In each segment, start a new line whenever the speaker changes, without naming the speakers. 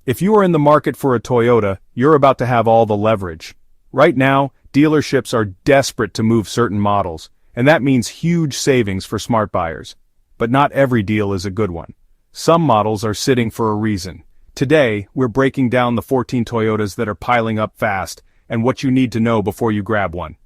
If you are in the market for a Toyota, you're about to have all the leverage. Right now, dealerships are desperate to move certain models, and that means huge savings for smart buyers. But not every deal is a good one. Some models are sitting for a reason. Today, we're breaking down the 14 Toyotas that are piling up fast, and what you need to know before you grab one.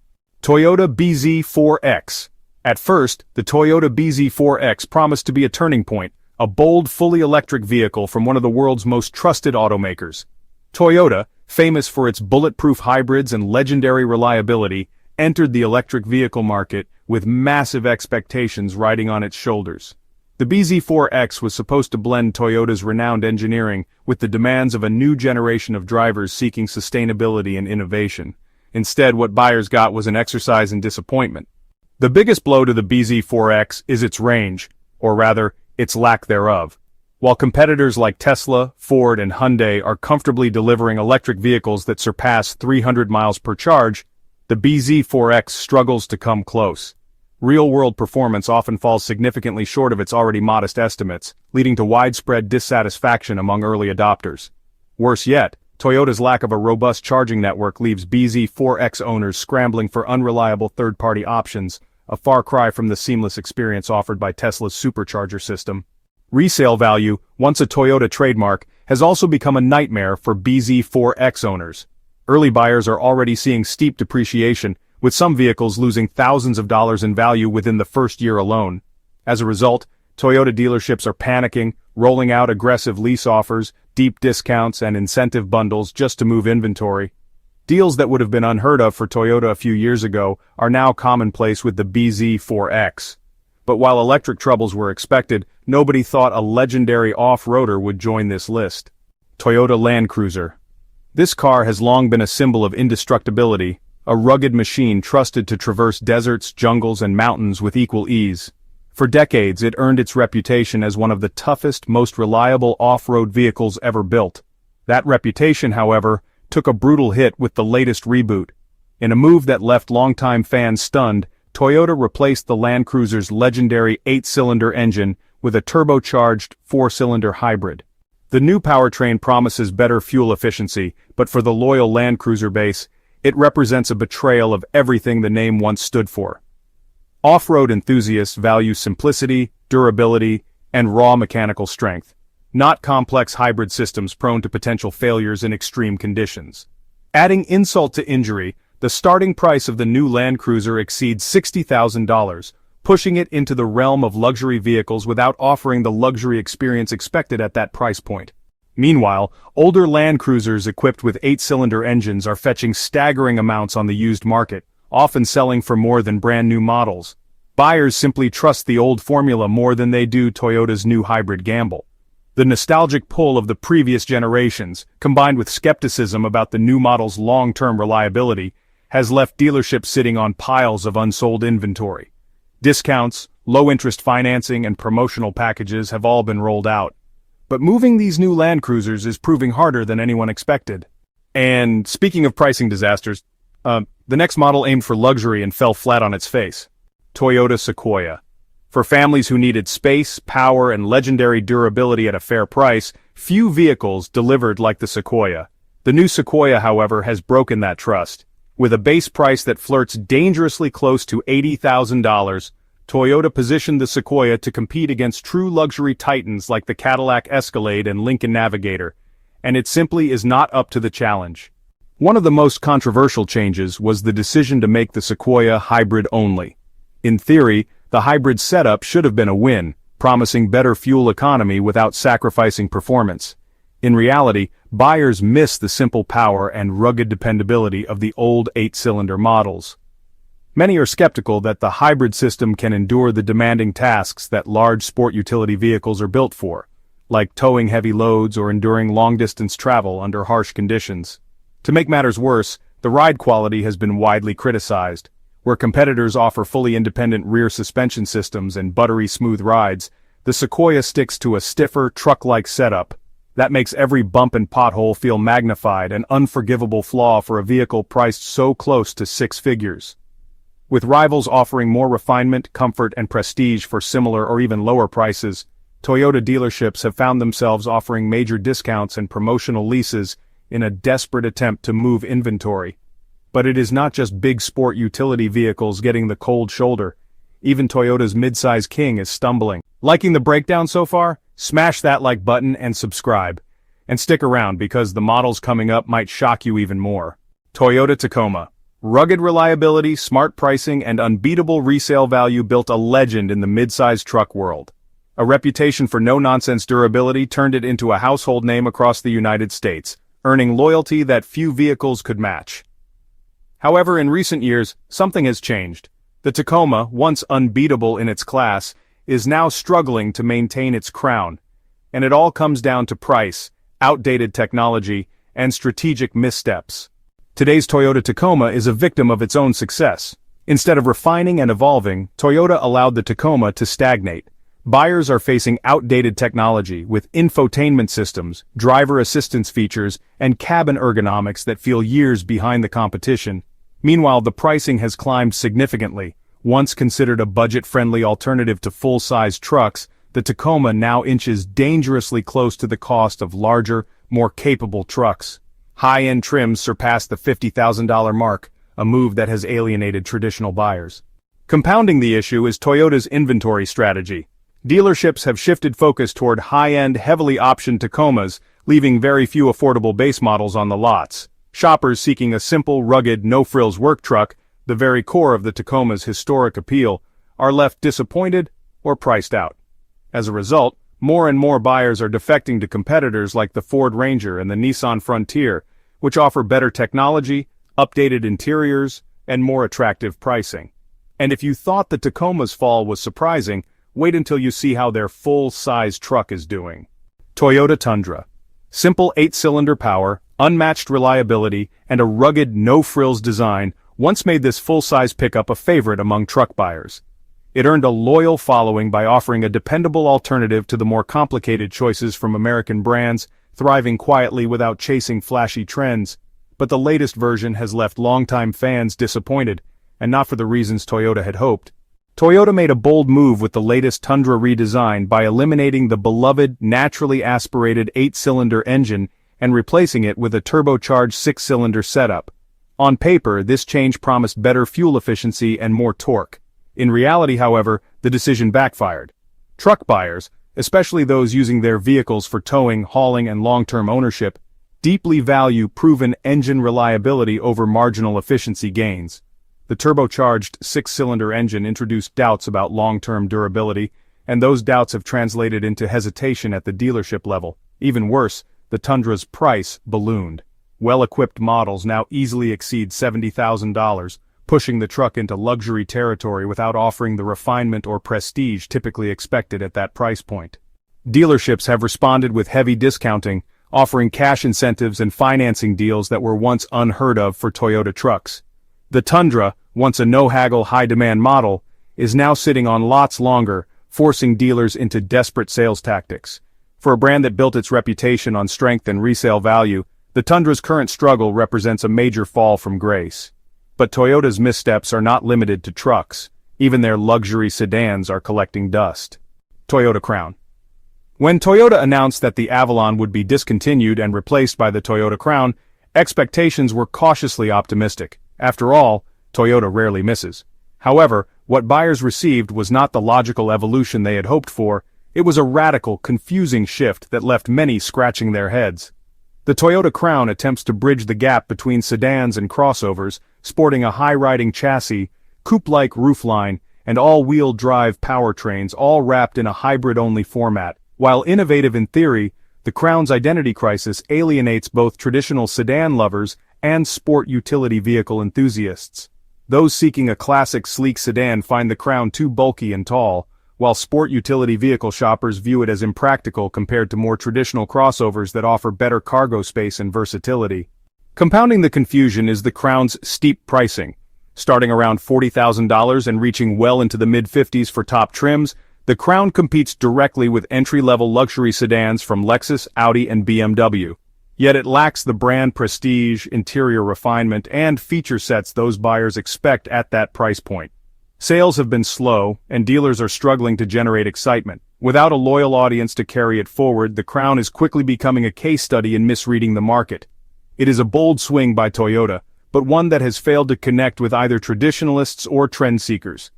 Toyota BZ4X. At first, the Toyota BZ4X promised to be a turning point, a bold, fully electric vehicle from one of the world's most trusted automakers. Toyota, famous for its bulletproof hybrids and legendary reliability, entered the electric vehicle market with massive expectations riding on its shoulders. The BZ4X was supposed to blend Toyota's renowned engineering with the demands of a new generation of drivers seeking sustainability and innovation. Instead, what buyers got was an exercise in disappointment. The biggest blow to the BZ4X is its range, or rather, its lack thereof. While competitors like Tesla, Ford, and Hyundai are comfortably delivering electric vehicles that surpass 300 miles per charge, the BZ4X struggles to come close. Real-world performance often falls significantly short of its already modest estimates, leading to widespread dissatisfaction among early adopters. Worse yet, Toyota's lack of a robust charging network leaves BZ4X owners scrambling for unreliable third-party options, a far cry from the seamless experience offered by Tesla's supercharger system. Resale value, once a Toyota trademark, has also become a nightmare for BZ4X owners. Early buyers are already seeing steep depreciation, with some vehicles losing thousands of dollars in value within the first year alone. As a result, Toyota dealerships are panicking, rolling out aggressive lease offers, deep discounts, and incentive bundles just to move inventory. Deals that would have been unheard of for Toyota a few years ago are now commonplace with the BZ4X. But while electric troubles were expected, nobody thought a legendary off-roader would join this list. Toyota Land Cruiser. This car has long been a symbol of indestructibility, a rugged machine trusted to traverse deserts, jungles, and mountains with equal ease. For decades, it earned its reputation as one of the toughest, most reliable off-road vehicles ever built. That reputation, however, took a brutal hit with the latest reboot. In a move that left longtime fans stunned, Toyota replaced the Land Cruiser's legendary 8-cylinder engine with a turbocharged 4-cylinder hybrid. The new powertrain promises better fuel efficiency, but for the loyal Land Cruiser base, it represents a betrayal of everything the name once stood for. Off-road enthusiasts value simplicity, durability, and raw mechanical strength, not complex hybrid systems prone to potential failures in extreme conditions. Adding insult to injury, the starting price of the new Land Cruiser exceeds $60,000, pushing it into the realm of luxury vehicles without offering the luxury experience expected at that price point. Meanwhile, older Land Cruisers equipped with 8-cylinder engines are fetching staggering amounts on the used market, often selling for more than brand-new models. Buyers simply trust the old formula more than they do Toyota's new hybrid gamble. The nostalgic pull of the previous generations, combined with skepticism about the new model's long-term reliability, has left dealerships sitting on piles of unsold inventory. Discounts, low-interest financing, and promotional packages have all been rolled out. But moving these new Land Cruisers is proving harder than anyone expected. And speaking of pricing disasters, the next model aimed for luxury and fell flat on its face. Toyota Sequoia. For families who needed space, power, and legendary durability at a fair price, few vehicles delivered like the Sequoia. The new Sequoia, however, has broken that trust. With a base price that flirts dangerously close to $80,000, Toyota positioned the Sequoia to compete against true luxury titans like the Cadillac Escalade and Lincoln Navigator, and it simply is not up to the challenge. One of the most controversial changes was the decision to make the Sequoia hybrid only. In theory, the hybrid setup should have been a win, promising better fuel economy without sacrificing performance. In reality, buyers miss the simple power and rugged dependability of the old 8-cylinder models. Many are skeptical that the hybrid system can endure the demanding tasks that large sport utility vehicles are built for, like towing heavy loads or enduring long-distance travel under harsh conditions. To make matters worse, the ride quality has been widely criticized. Where competitors offer fully independent rear suspension systems and buttery smooth rides, the Sequoia sticks to a stiffer, truck-like setup. That makes every bump and pothole feel magnified, an unforgivable flaw for a vehicle priced so close to six figures. With rivals offering more refinement, comfort, and prestige for similar or even lower prices, Toyota dealerships have found themselves offering major discounts and promotional leases in a desperate attempt to move inventory. But it is not just big sport utility vehicles getting the cold shoulder. Even Toyota's midsize King is stumbling. Liking the breakdown so far? Smash that like button and subscribe. And stick around because the models coming up might shock you even more. Toyota Tacoma. Rugged reliability, smart pricing, and unbeatable resale value built a legend in the midsize truck world. A reputation for no-nonsense durability turned it into a household name across the United States, earning loyalty that few vehicles could match. However, in recent years, something has changed. The Tacoma, once unbeatable in its class, is now struggling to maintain its crown. And it all comes down to price, outdated technology, and strategic missteps. Today's Toyota Tacoma is a victim of its own success. Instead of refining and evolving, Toyota allowed the Tacoma to stagnate. Buyers are facing outdated technology with infotainment systems, driver assistance features, and cabin ergonomics that feel years behind the competition. Meanwhile, the pricing has climbed significantly. Once considered a budget-friendly alternative to full-size trucks, the Tacoma now inches dangerously close to the cost of larger, more capable trucks. High-end trims surpass the $50,000 mark, a move that has alienated traditional buyers. Compounding the issue is Toyota's inventory strategy. Dealerships have shifted focus toward high-end, heavily optioned Tacomas, leaving very few affordable base models on the lots. Shoppers seeking a simple, rugged, no-frills work truck, the very core of the Tacoma's historic appeal, are left disappointed or priced out. As a result, more and more buyers are defecting to competitors like the Ford Ranger and the Nissan Frontier, which offer better technology, updated interiors, and more attractive pricing. And if you thought the Tacoma's fall was surprising, wait until you see how their full-size truck is doing. Toyota Tundra. Simple 8-cylinder power, unmatched reliability, and a rugged, no-frills design once made this full-size pickup a favorite among truck buyers. It earned a loyal following by offering a dependable alternative to the more complicated choices from American brands, thriving quietly without chasing flashy trends. But the latest version has left longtime fans disappointed, and not for the reasons Toyota had hoped. Toyota made a bold move with the latest Tundra redesign by eliminating the beloved, naturally aspirated 8-cylinder engine and replacing it with a turbocharged 6-cylinder setup. On paper, this change promised better fuel efficiency and more torque. In reality, however, the decision backfired. Truck buyers, especially those using their vehicles for towing, hauling, and long-term ownership, deeply value proven engine reliability over marginal efficiency gains. The turbocharged 6-cylinder engine introduced doubts about long-term durability, and those doubts have translated into hesitation at the dealership level. Even worse, the Tundra's price ballooned. Well-equipped models now easily exceed $70,000, pushing the truck into luxury territory without offering the refinement or prestige typically expected at that price point. Dealerships have responded with heavy discounting, offering cash incentives and financing deals that were once unheard of for Toyota trucks. The Tundra, once a no-haggle high-demand model, is now sitting on lots longer, forcing dealers into desperate sales tactics. For a brand that built its reputation on strength and resale value, the Tundra's current struggle represents a major fall from grace. But Toyota's missteps are not limited to trucks. Even their luxury sedans are collecting dust. Toyota Crown. When Toyota announced that the Avalon would be discontinued and replaced by the Toyota Crown, expectations were cautiously optimistic. After all, Toyota rarely misses. However, what buyers received was not the logical evolution they had hoped for. It was a radical, confusing shift that left many scratching their heads. The Toyota Crown attempts to bridge the gap between sedans and crossovers, sporting a high-riding chassis, coupe-like roofline, and all-wheel drive powertrains, all wrapped in a hybrid-only format. While innovative in theory, the Crown's identity crisis alienates both traditional sedan lovers and sport utility vehicle enthusiasts. Those seeking a classic sleek sedan find the Crown too bulky and tall, while sport utility vehicle shoppers view it as impractical compared to more traditional crossovers that offer better cargo space and versatility. Compounding the confusion is the Crown's steep pricing. Starting around $40,000 and reaching well into the mid-50s for top trims, the Crown competes directly with entry-level luxury sedans from Lexus, Audi, and BMW. Yet it lacks the brand prestige, interior refinement, and feature sets those buyers expect at that price point. Sales have been slow, and dealers are struggling to generate excitement. Without a loyal audience to carry it forward, the Crown is quickly becoming a case study in misreading the market. It is a bold swing by Toyota, but one that has failed to connect with either traditionalists or trend seekers.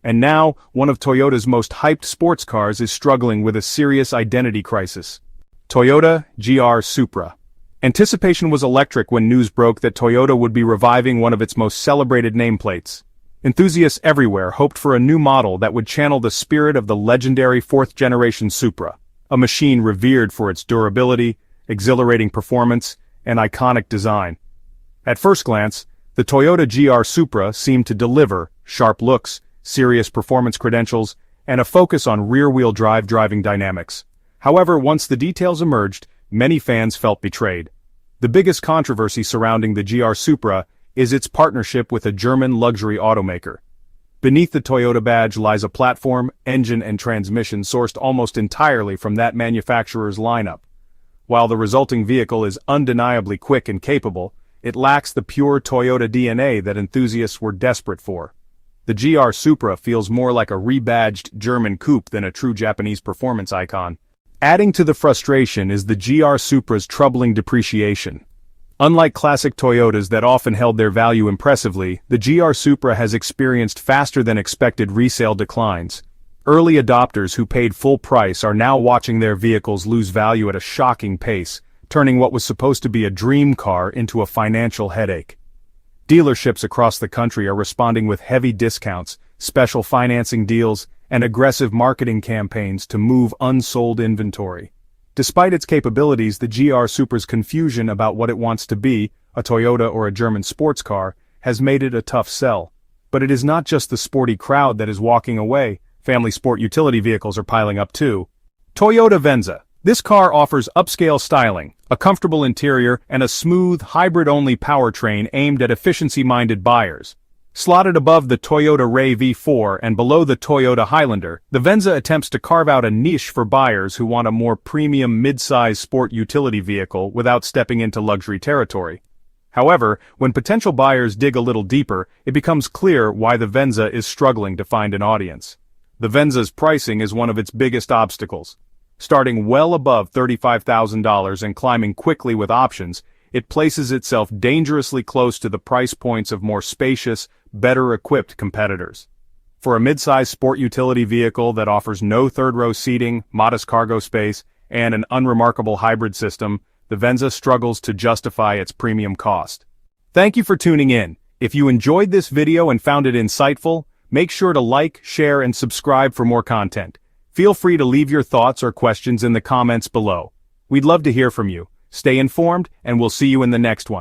And now, one of Toyota's most hyped sports cars is struggling with a serious identity crisis. Toyota GR Supra. Anticipation was electric when news broke that Toyota would be reviving one of its most celebrated nameplates. Enthusiasts everywhere hoped for a new model that would channel the spirit of the legendary fourth-generation Supra, a machine revered for its durability, exhilarating performance, and iconic design. At first glance, the Toyota GR Supra seemed to deliver sharp looks, serious performance credentials, and a focus on rear-wheel drive driving dynamics. However, once the details emerged, many fans felt betrayed. The biggest controversy surrounding the GR Supra is its partnership with a German luxury automaker. Beneath the Toyota badge lies a platform, engine and transmission sourced almost entirely from that manufacturer's lineup. While the resulting vehicle is undeniably quick and capable, it lacks the pure Toyota DNA that enthusiasts were desperate for. The GR Supra feels more like a rebadged German coupe than a true Japanese performance icon. Adding to the frustration is the GR Supra's troubling depreciation. Unlike classic Toyotas that often held their value impressively, the GR Supra has experienced faster-than-expected resale declines. Early adopters who paid full price are now watching their vehicles lose value at a shocking pace, turning what was supposed to be a dream car into a financial headache. Dealerships across the country are responding with heavy discounts, special financing deals, and aggressive marketing campaigns to move unsold inventory. Despite its capabilities, the GR Supra's confusion about what it wants to be, a Toyota or a German sports car, has made it a tough sell. But it is not just the sporty crowd that is walking away. Family sport utility vehicles are piling up too. Toyota Venza. This car offers upscale styling, a comfortable interior, and a smooth, hybrid-only powertrain aimed at efficiency-minded buyers. Slotted above the Toyota Ray V4 and below the Toyota Highlander, the Venza attempts to carve out a niche for buyers who want a more premium mid-size sport utility vehicle without stepping into luxury territory. However, when potential buyers dig a little deeper, it becomes clear why the Venza is struggling to find an audience. The Venza's pricing is one of its biggest obstacles. Starting well above $35,000 and climbing quickly with options, it places itself dangerously close to the price points of more spacious, better-equipped competitors. For a mid-size sport utility vehicle that offers no third-row seating, modest cargo space, and an unremarkable hybrid system, the Venza struggles to justify its premium cost. Thank you for tuning in. If you enjoyed this video and found it insightful, make sure to like, share, and subscribe for more content. Feel free to leave your thoughts or questions in the comments below. We'd love to hear from you. Stay informed, and we'll see you in the next one.